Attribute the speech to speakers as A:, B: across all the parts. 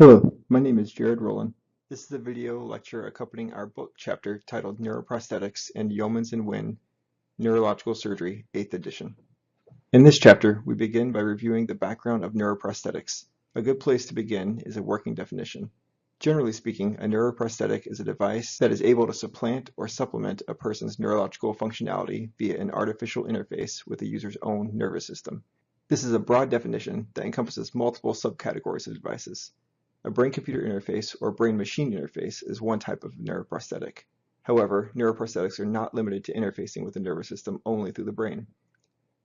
A: Hello, my name is Jared Rowland. This is a video lecture accompanying our book chapter titled Neuroprosthetics and Yeomans and Wynn, Neurological Surgery, 8th edition. In this chapter, we begin by reviewing the background of neuroprosthetics. A good place to begin is a working definition. Generally speaking, a neuroprosthetic is a device that is able to supplant or supplement a person's neurological functionality via an artificial interface with the user's own nervous system. This is a broad definition that encompasses multiple subcategories of devices. A brain-computer interface or brain-machine interface is one type of neuroprosthetic. However, neuroprosthetics are not limited to interfacing with the nervous system only through the brain.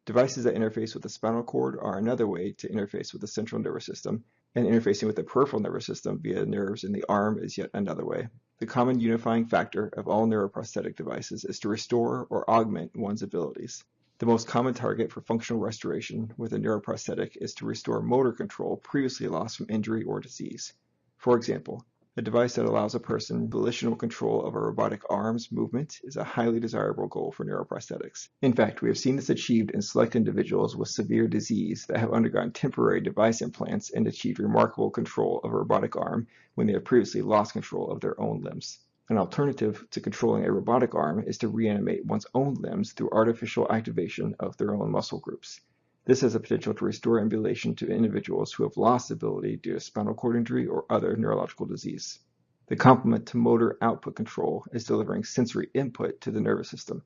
A: Devices that interface with the spinal cord are another way to interface with the central nervous system, and interfacing with the peripheral nervous system via nerves in the arm is yet another way. The common unifying factor of all neuroprosthetic devices is to restore or augment one's abilities. The most common target for functional restoration with a neuroprosthetic is to restore motor control previously lost from injury or disease. For example, a device that allows a person volitional control of a robotic arm's movement is a highly desirable goal for neuroprosthetics. In fact, we have seen this achieved in select individuals with severe disease that have undergone temporary device implants and achieved remarkable control of a robotic arm when they have previously lost control of their own limbs. An alternative to controlling a robotic arm is to reanimate one's own limbs through artificial activation of their own muscle groups. This has the potential to restore ambulation to individuals who have lost ability due to spinal cord injury or other neurological disease. The complement to motor output control is delivering sensory input to the nervous system.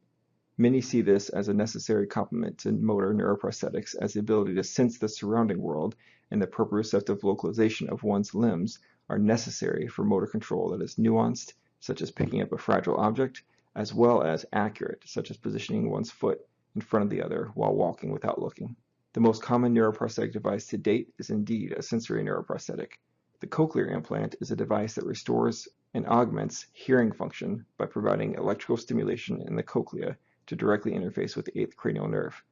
A: Many see this as a necessary complement to motor neuroprosthetics, as the ability to sense the surrounding world and the proprioceptive localization of one's limbs are necessary for motor control that is nuanced, such as picking up a fragile object, as well as accurate, such as positioning one's foot in front of the other while walking without looking. The most common neuroprosthetic device to date is indeed a sensory neuroprosthetic. The cochlear implant is a device that restores and augments hearing function by providing electrical stimulation in the cochlea to directly interface with the 8th cranial nerve.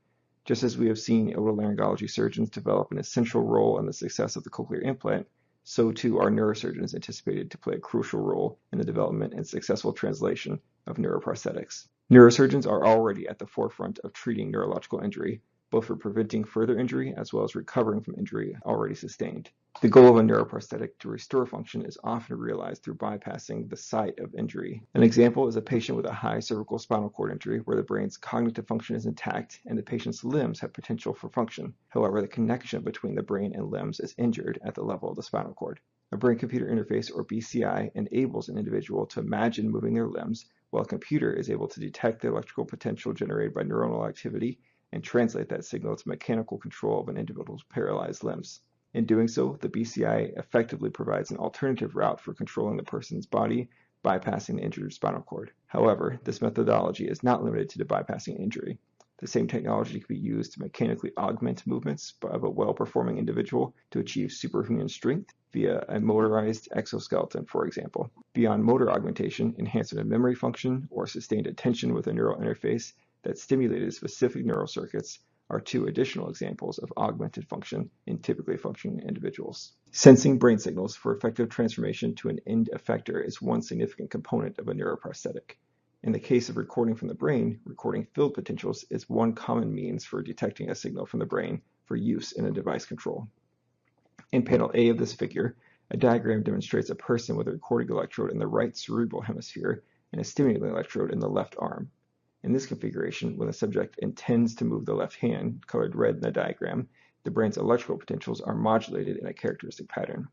A: Just as we have seen otolaryngology surgeons develop an essential role in the success of the cochlear implant, so too are neurosurgeons anticipated to play a crucial role in the development and successful translation of neuroprosthetics. Neurosurgeons are already at the forefront of treating neurological injury, both for preventing further injury as well as recovering from injury already sustained. The goal of a neuroprosthetic to restore function is often realized through bypassing the site of injury. An example is a patient with a high cervical spinal cord injury where the brain's cognitive function is intact and the patient's limbs have potential for function. However, the connection between the brain and limbs is injured at the level of the spinal cord. A brain-computer interface, or BCI, enables an individual to imagine moving their limbs, while a computer is able to detect the electrical potential generated by neuronal activity and translate that signal to mechanical control of an individual's paralyzed limbs. In doing so, the BCI effectively provides an alternative route for controlling the person's body, bypassing the injured spinal cord. However, this methodology is not limited to bypassing injury. The same technology can be used to mechanically augment movements of a well-performing individual to achieve superhuman strength via a motorized exoskeleton, for example. Beyond motor augmentation, enhancement of memory function, or sustained attention with a neural interface that stimulated specific neural circuits are two additional examples of augmented function in typically functioning individuals. Sensing brain signals for effective transformation to an end effector is one significant component of a neuroprosthetic. In the case of recording from the brain, recording field potentials is one common means for detecting a signal from the brain for use in a device control. In panel A of this figure, a diagram demonstrates a person with a recording electrode in the right cerebral hemisphere and a stimulating electrode in the left arm. In this configuration, when the subject intends to move the left hand, colored red in the diagram, the brain's electrical potentials are modulated in a characteristic pattern.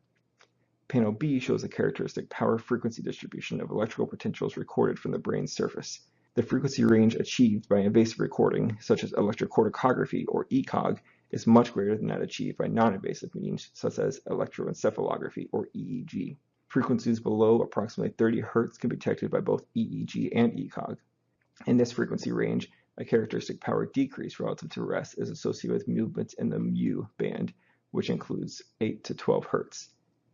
A: Panel B shows a characteristic power-frequency distribution of electrical potentials recorded from the brain's surface. The frequency range achieved by invasive recording, such as electrocorticography or ECOG, is much greater than that achieved by non-invasive means, such as electroencephalography or EEG. Frequencies below approximately 30 Hz can be detected by both EEG and ECOG. In this frequency range, a characteristic power decrease relative to rest is associated with movements in the mu band, which includes 8 to 12 Hz.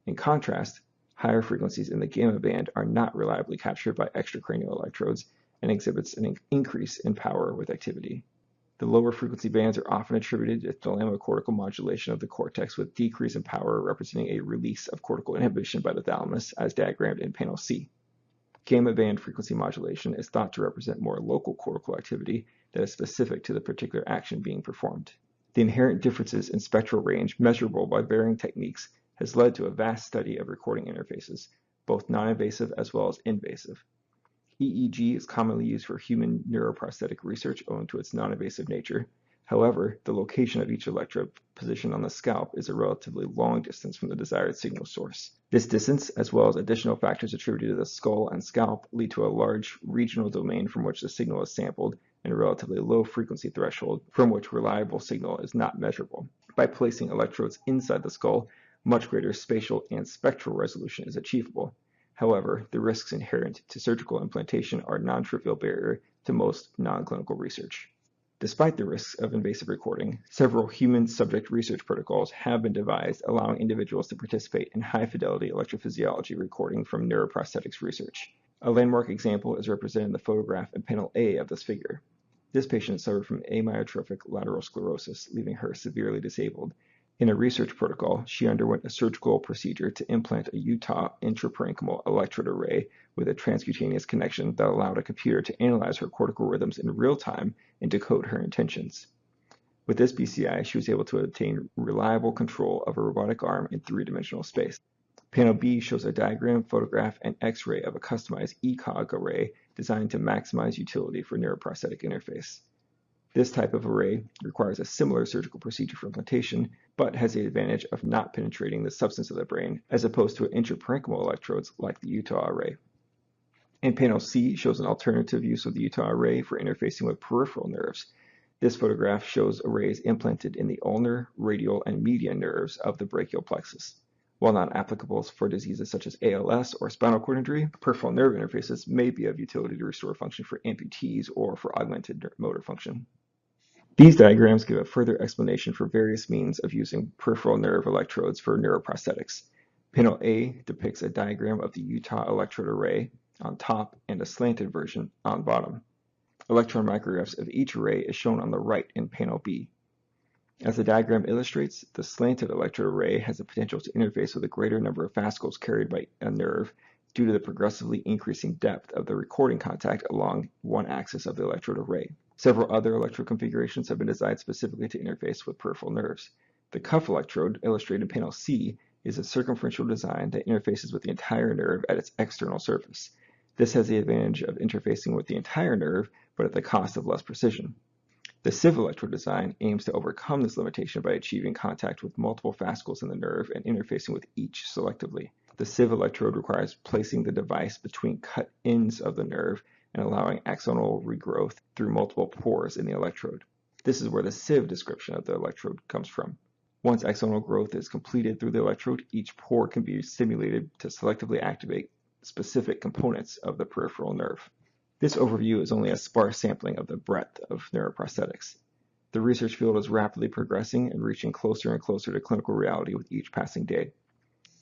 A: In contrast, higher frequencies in the gamma band are not reliably captured by extracranial electrodes and exhibits an increase in power with activity. The lower frequency bands are often attributed to thalamocortical modulation of the cortex with decrease in power representing a release of cortical inhibition by the thalamus as diagrammed in panel C. Gamma band frequency modulation is thought to represent more local cortical activity that is specific to the particular action being performed. The inherent differences in spectral range measurable by varying techniques has led to a vast study of recording interfaces, both non-invasive as well as invasive. EEG is commonly used for human neuroprosthetic research owing to its non-invasive nature. However, the location of each electrode positioned on the scalp is a relatively long distance from the desired signal source. This distance, as well as additional factors attributed to the skull and scalp, lead to a large regional domain from which the signal is sampled and a relatively low frequency threshold from which reliable signal is not measurable. By placing electrodes inside the skull, much greater spatial and spectral resolution is achievable. However, the risks inherent to surgical implantation are a non-trivial barrier to most non-clinical research. Despite the risks of invasive recording, several human subject research protocols have been devised allowing individuals to participate in high-fidelity electrophysiology recording from neuroprosthetics research. A landmark example is represented in the photograph in panel A of this figure. This patient suffered from amyotrophic lateral sclerosis, leaving her severely disabled. In a research protocol, she underwent a surgical procedure to implant a Utah intraparenchymal electrode array with a transcutaneous connection that allowed a computer to analyze her cortical rhythms in real time and decode her intentions. With this BCI, she was able to obtain reliable control of a robotic arm in three-dimensional space. Panel B shows a diagram, photograph, and X-ray of a customized ECOG array designed to maximize utility for neuroprosthetic interface. This type of array requires a similar surgical procedure for implantation, but has the advantage of not penetrating the substance of the brain, as opposed to intraparenchymal electrodes like the Utah array. And panel C shows an alternative use of the Utah array for interfacing with peripheral nerves. This photograph shows arrays implanted in the ulnar, radial, and median nerves of the brachial plexus. While not applicable for diseases such as ALS or spinal cord injury, peripheral nerve interfaces may be of utility to restore function for amputees or for augmented motor function. These diagrams give a further explanation for various means of using peripheral nerve electrodes for neuroprosthetics. Panel A depicts a diagram of the Utah electrode array on top and a slanted version on bottom. Electron micrographs of each array is shown on the right in panel B. As the diagram illustrates, the slanted electrode array has the potential to interface with a greater number of fascicles carried by a nerve due to the progressively increasing depth of the recording contact along one axis of the electrode array. Several other electrode configurations have been designed specifically to interface with peripheral nerves. The cuff electrode, illustrated in panel C, is a circumferential design that interfaces with the entire nerve at its external surface. This has the advantage of interfacing with the entire nerve, but at the cost of less precision. The sieve electrode design aims to overcome this limitation by achieving contact with multiple fascicles in the nerve and interfacing with each selectively. The sieve electrode requires placing the device between cut ends of the nerve and allowing axonal regrowth through multiple pores in the electrode. This is where the sieve description of the electrode comes from. Once axonal growth is completed through the electrode, each pore can be stimulated to selectively activate specific components of the peripheral nerve. This overview is only a sparse sampling of the breadth of neuroprosthetics. The research field is rapidly progressing and reaching closer and closer to clinical reality with each passing day.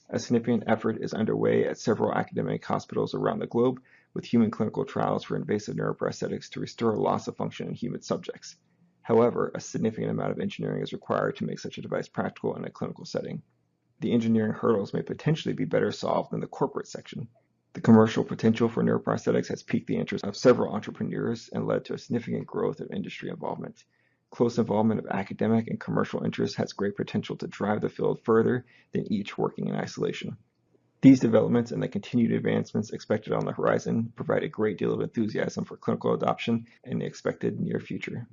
A: A significant effort is underway at several academic hospitals around the globe with human clinical trials for invasive neuroprosthetics to restore loss of function in human subjects. However, a significant amount of engineering is required to make such a device practical in a clinical setting. The engineering hurdles may potentially be better solved in the corporate section. The commercial potential for neuroprosthetics has piqued the interest of several entrepreneurs and led to a significant growth of industry involvement. Close involvement of academic and commercial interests has great potential to drive the field further than each working in isolation. These developments and the continued advancements expected on the horizon provide a great deal of enthusiasm for clinical adoption in the expected near future.